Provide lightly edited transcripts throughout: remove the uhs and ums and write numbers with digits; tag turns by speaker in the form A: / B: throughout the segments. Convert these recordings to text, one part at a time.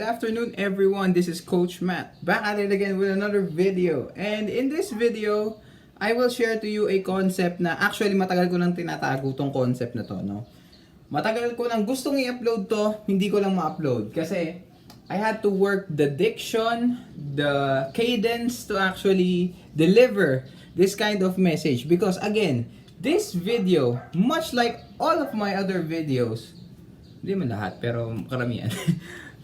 A: afternoon everyone, this is Coach Matt, back at it again with another video. And in this video, I will share to you a concept na actually matagal ko nang tinatago tong concept na to, no? Matagal ko nang gustong i-upload to, hindi ko lang ma-upload kasi I had to work the diction, the cadence to actually deliver this kind of message. Because again, this video, much like all of my other videos, hindi man lahat, pero karamihan.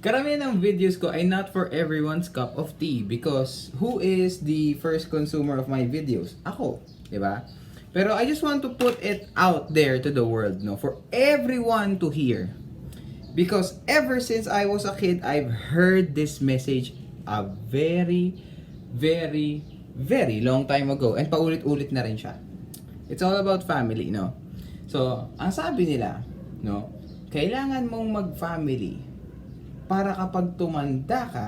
A: Karamihan ng videos ko ay not for everyone's cup of tea because who is the first consumer of my videos? Ako, di ba? Pero I just want to put it out there to the world, no, for everyone to hear. Because ever since I was a kid, I've heard this message a very, very, very long time ago and paulit-ulit na rin siya. It's all about family, no? So, ang sabi nila, no, kailangan mong mag-family para kapag tumanda ka,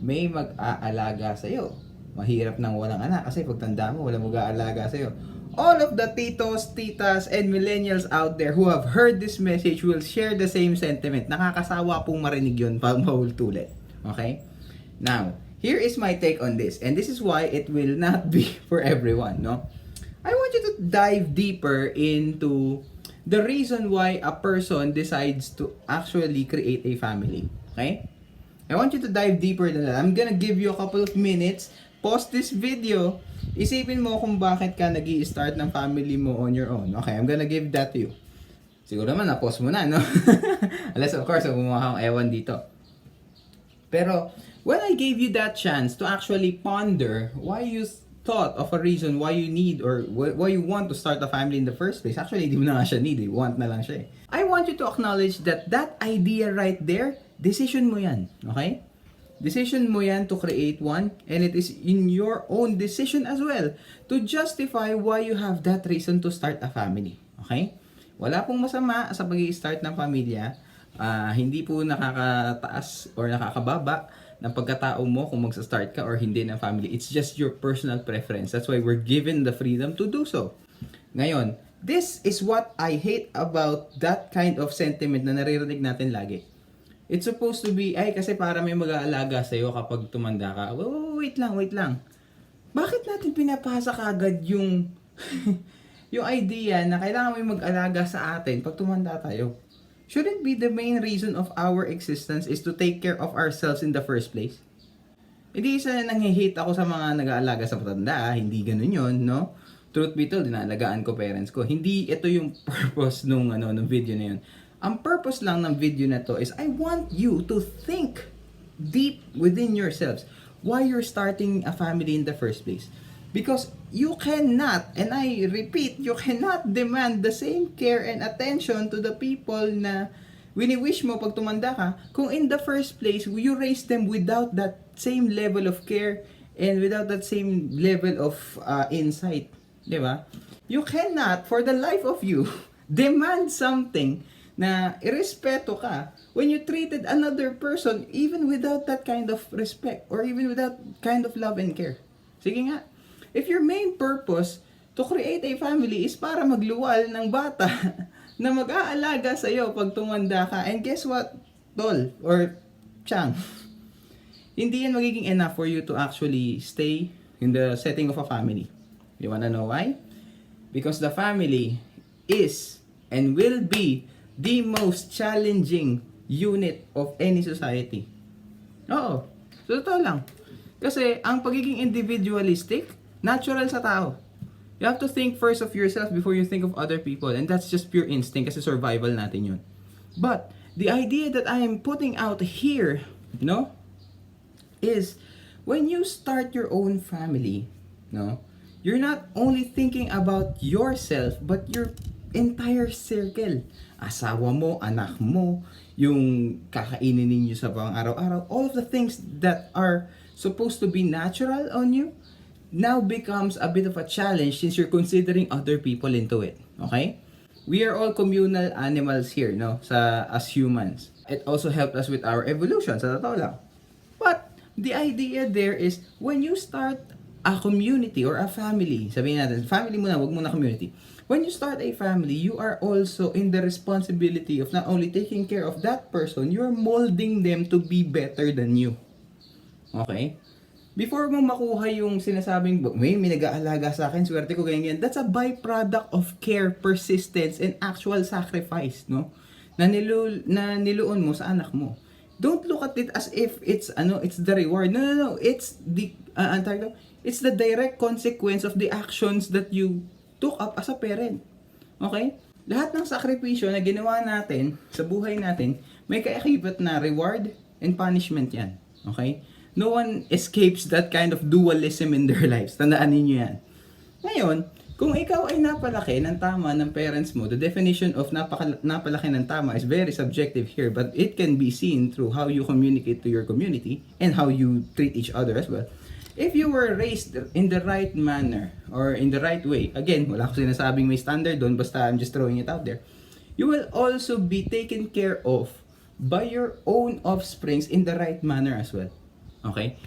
A: may mag-aalaga sa'yo. Mahirap nang walang anak kasi pag tanda mo, walang mag-aalaga sa'yo. All of the titos, titas, and millennials out there who have heard this message will share the same sentiment. Nakakasawa pong marinig yun pag mahultulit. Okay? Now, here is my take on this. And this is why it will not be for everyone, no? I want you to dive deeper into the reason why a person decides to actually create a family. Okay? I want you to dive deeper than that. I'm gonna give you a couple of minutes. Pause this video. Isipin mo kung bakit ka nag-i-start ng family mo on your own. Okay, I'm gonna give that to you. Siguro naman, na-pause mo na, no? Unless, of course, gumawa kang ewan dito. Pero, when I gave you that chance to actually ponder why you thought of a reason why you need or why you want to start a family in the first place. Actually, hindi mo na nga siya need. Want na lang siya eh. I want you to acknowledge that that idea right there, decision mo yan. Okay? Decision mo yan to create one and it is in your own decision as well to justify why you have that reason to start a family. Okay? Wala pong masama sa pag-i-start ng pamilya. Hindi po nakakataas or nakakababa ng pagkatao mo kung magsa-start ka or hindi ng family. It's just your personal preference. That's why we're given the freedom to do so. Ngayon, this is what I hate about that kind of sentiment na naririnig natin lagi. It's supposed to be, ay kasi para may mag-aalaga sa'yo kapag tumanda ka. Wait lang. Bakit natin pinapasa kagad yung yung idea na kailangan may mag-alaga sa atin pag tumanda tayo? Shouldn't be the main reason of our existence is to take care of ourselves in the first place? Hindi isa nang-hate ako sa mga nag-aalaga sa matanda, hindi ganun yun, no? Truth be told, dinalagaan ko parents ko. Hindi ito yung purpose nung video na yun. Ang purpose lang ng video na to is I want you to think deep within yourselves why you're starting a family in the first place. Because you cannot, and I repeat, you cannot demand the same care and attention to the people na wini-wish mo pag tumanda ka kung in the first place, you raise them without that same level of care and without that same level of insight. Diba? You cannot, for the life of you, demand something na irespeto ka when you treated another person even without that kind of respect or even without kind of love and care. Sige nga. If your main purpose to create a family is para magluwal ng bata na mag-aalaga sa'yo pag tumanda ka, and guess what, tol or chang, hindi yan magiging enough for you to actually stay in the setting of a family. You wanna know why? Because the family is and will be the most challenging unit of any society. Oo, so totoo lang. Kasi ang pagiging individualistic, natural sa tao. You have to think first of yourself before you think of other people. And that's just pure instinct kasi survival natin yun. But, the idea that I am putting out here, no, is when you start your own family, no, you're not only thinking about yourself, but your entire circle. Asawa mo, anak mo, yung kakainin ninyo sa pang araw-araw, all of the things that are supposed to be natural on you, now becomes a bit of a challenge since you're considering other people into it. Okay? We are all communal animals here, no? As humans. It also helped us with our evolution, sa totoo lang. But, the idea there is, when you start a community or a family, sabihin natin, family muna, wag muna community. when you start a family, you are also in the responsibility of not only taking care of that person, you're molding them to be better than you. Okay? Before mo makuha yung sinasabing, may nag-aalaga sa akin, swerte ko, ganyan. That's a byproduct of care, persistence, and actual sacrifice, no? Na niluon mo sa anak mo. Don't look at it as if it's the reward. No. It's it's the direct consequence of the actions that you took up as a parent. Okay? Lahat ng sakripisyo na ginawa natin sa buhay natin, may kaakibat na reward and punishment yan. Okay? No one escapes that kind of dualism in their lives. Tandaan ninyo yan. Ngayon, kung ikaw ay napalaki ng tama ng parents mo, the definition of napalaki ng tama is very subjective here, but it can be seen through how you communicate to your community and how you treat each other as well. If you were raised in the right manner or in the right way, again, wala ko sinasabing may standard doon, basta I'm just throwing it out there, you will also be taken care of by your own offsprings in the right manner as well. Okay?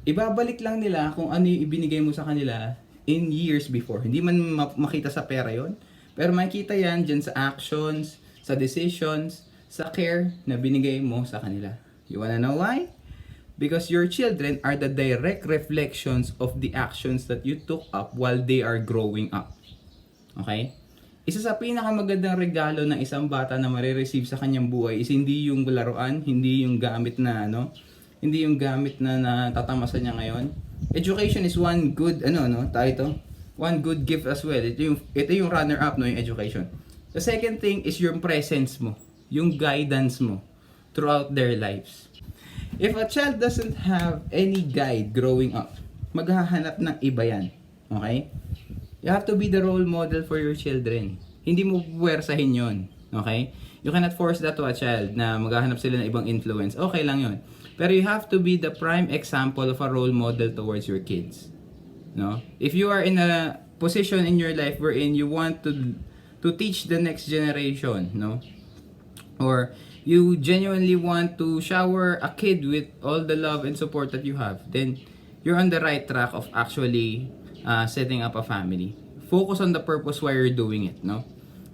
A: Ibabalik lang nila kung ano yung ibinigay mo sa kanila in years before. Hindi man makita sa pera yon, pero makikita yan dyan sa actions, sa decisions, sa care na binigay mo sa kanila. You wanna know why? Because your children are the direct reflections of the actions that you took up while they are growing up. Okay? Isa sa pinakamagandang regalo ng isang bata na marireceive sa kanyang buhay is hindi yung laruan, hindi yung gamit na hindi yung gamit na natatamasan niya ngayon. Education is one good one good gift as well. Ito yung runner up, no, yung education. The second thing is yung presence mo, yung guidance mo throughout their lives. If a child doesn't have any guide growing up, maghahanap ng iba yan. Okay? You have to be the role model for your children. Hindi mo puwersahin yon. Okay? You cannot force that to a child na maghahanap sila ng ibang influence. Okay lang yon. Pero you have to be the prime example of a role model towards your kids. No? If you are in a position in your life wherein you want to teach the next generation, no? Or you genuinely want to shower a kid with all the love and support that you have, then you're on the right track of actually setting up a family. Focus on the purpose why you're doing it, no?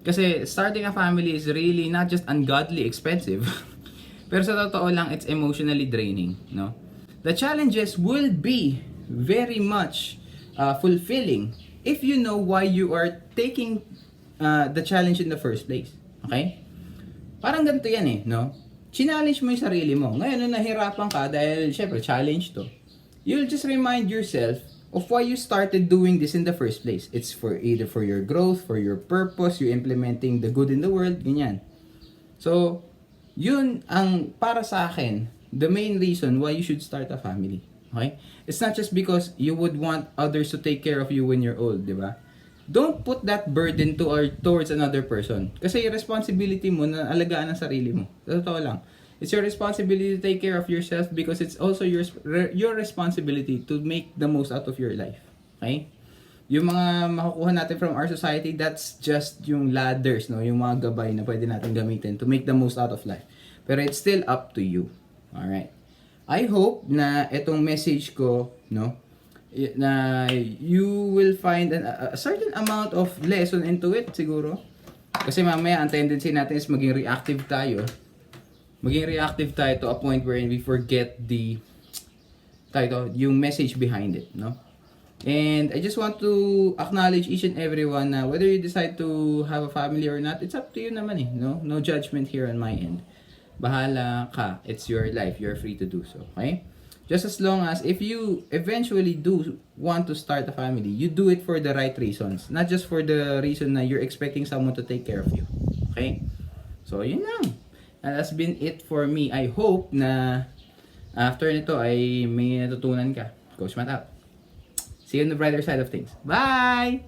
A: Kasi starting a family is really not just ungodly expensive, pero sa totoo lang, it's emotionally draining, no? The challenges will be very much fulfilling if you know why you are taking the challenge in the first place. Okay? Parang ganito yan eh, no? Challenge mo yung sarili mo. Ngayon, nung nahirapan ka, dahil syempre, challenge to, you'll just remind yourself of why you started doing this in the first place. It's for either for your growth, for your purpose, you implementing the good in the world, ganyan. So, yun ang para sa akin, the main reason why you should start a family. Okay? It's not just because you would want others to take care of you when you're old, di ba? Don't put that burden towards another person. Kasi yung responsibility mo na alagaan ang sarili mo. Totoo lang. It's your responsibility to take care of yourself because it's also your responsibility to make the most out of your life. Okay? Yung mga makukuha natin from our society, that's just yung ladders, no? Yung mga gabay na pwede natin gamitin to make the most out of life. Pero it's still up to you. Alright? I hope na itong message ko, no? Na you will find a certain amount of lesson into it, siguro. Kasi mamaya, ang tendency natin is maging reactive tayo. Maging reactive tayo to a point wherein we forget yung message behind it, no? And I just want to acknowledge each and everyone na whether you decide to have a family or not, it's up to you naman eh, no? No judgment here on my end. Bahala ka. It's your life. You're free to do so, okay? Just as long as if you eventually do want to start a family, you do it for the right reasons. Not just for the reason na you're expecting someone to take care of you. Okay? So, yun lang. That has been it for me. I hope na after nito ay may natutunan ka. Coach Matt out. See you on the brighter side of things. Bye!